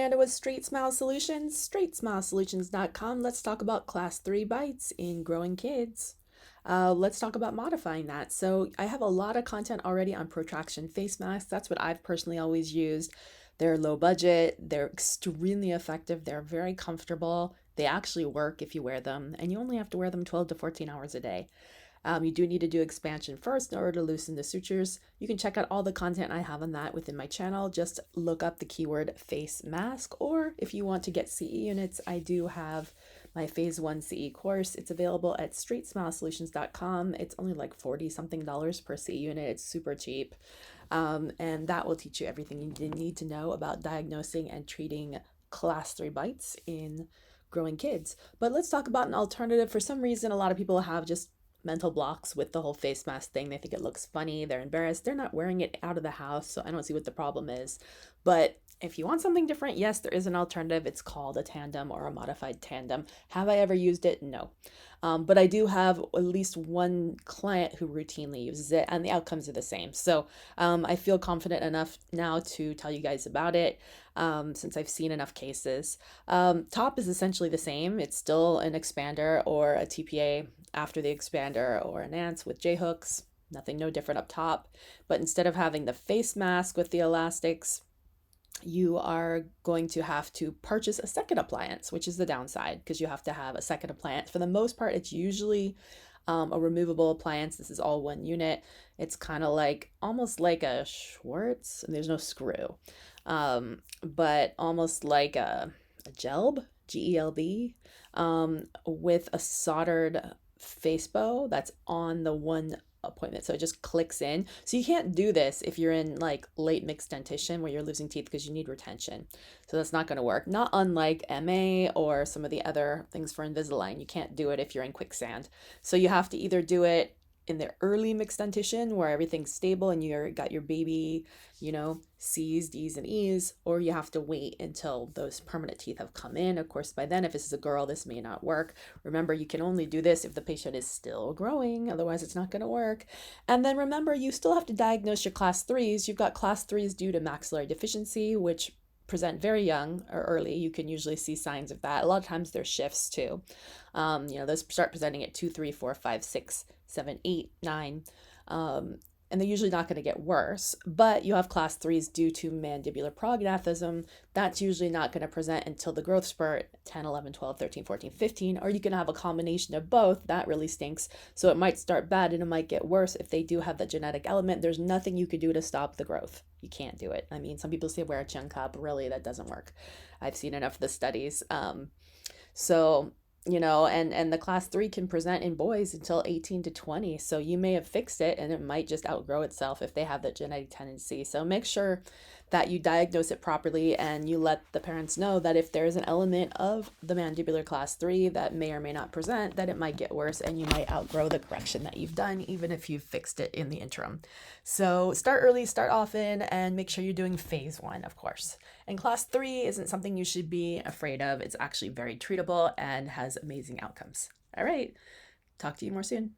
And it was Straightsmile Solutions, straightsmilesolutions.com. Let's talk about class 3 bites in growing kids. Let's talk about modifying that. So I have a lot of content already on protraction face masks. That's what I've personally always used. They're low budget, they're extremely effective, they're very comfortable. They actually work if you wear them, and you only have to wear them 12 to 14 hours a day. You do need to do expansion first in order to loosen the sutures. You can check out all the content I have on that within my channel. Just look up the keyword face mask, or if you want to get CE units, I do have my phase 1 CE course. It's available at straightsmilesolutions.com. It's only like 40 something dollars per CE unit. It's super cheap. And that will teach you everything you need to know about diagnosing and treating class 3 bites in growing kids. But let's talk about an alternative. For some reason, a lot of people have just mental blocks with the whole face mask thing. They think it looks funny, they're embarrassed, they're not wearing it out of the house, so I don't see what the problem is. But if you want something different, yes, there is an alternative. It's called a Tandem or a modified Tandem. Have I ever used it? No. But I do have at least one client who routinely uses it, and the outcomes are the same. So I feel confident enough now to tell you guys about it, since I've seen enough cases. Top is essentially the same. It's still an expander or a TPA after the expander, or an ANTS with J-hooks. Nothing no different up top. But instead of having the face mask with the elastics, you are going to have to purchase a second appliance, which is the downside, because you have to have a second appliance. For the most part, it's usually a removable appliance. This is all one unit. It's kind of like almost like a Schwartz, and there's no screw, but almost like a GELB, GELB, with a soldered face bow that's on the one appointment, so it just clicks in. So you can't do this if you're in like late mixed dentition where you're losing teeth because you need retention. So that's not going to work. Not unlike MA or some of the other things for Invisalign. You can't do it if you're in quicksand. So you have to either do it in the early mixed dentition where everything's stable and you're got your baby, C's, D's, and E's, or you have to wait until those permanent teeth have come in. Of course, by then, if this is a girl, this may not work. Remember, you can only do this if the patient is still growing, otherwise it's not going to work. And then remember, you still have to diagnose your class 3s. You've got class 3s due to maxillary deficiency, which present very young or early. You can usually see signs of that. A lot of times there's shifts too. Those start presenting at 2, 3, 4, 5, 6, 7, 8, 9. And they're usually not going to get worse, but you have class 3s due to mandibular prognathism. That's usually not going to present until the growth spurt, 10, 11, 12, 13, 14, 15, or you can have a combination of both. That really stinks. So it might start bad and it might get worse if they do have the genetic element. There's nothing you could do to stop the growth. You can't do it. I mean, some people say wear a chin cup. Really, that doesn't work. I've seen enough of the studies. And the class 3 can present in boys until 18 to 20. So you may have fixed it and it might just outgrow itself if they have that genetic tendency. So make sure that you diagnose it properly and you let the parents know that if there's an element of the mandibular class 3 that may or may not present, that it might get worse and you might outgrow the correction that you've done, even if you've fixed it in the interim. So start early, start often, and make sure you're doing phase 1, of course. And class 3 isn't something you should be afraid of. It's actually very treatable and has amazing outcomes. All right, talk to you more soon.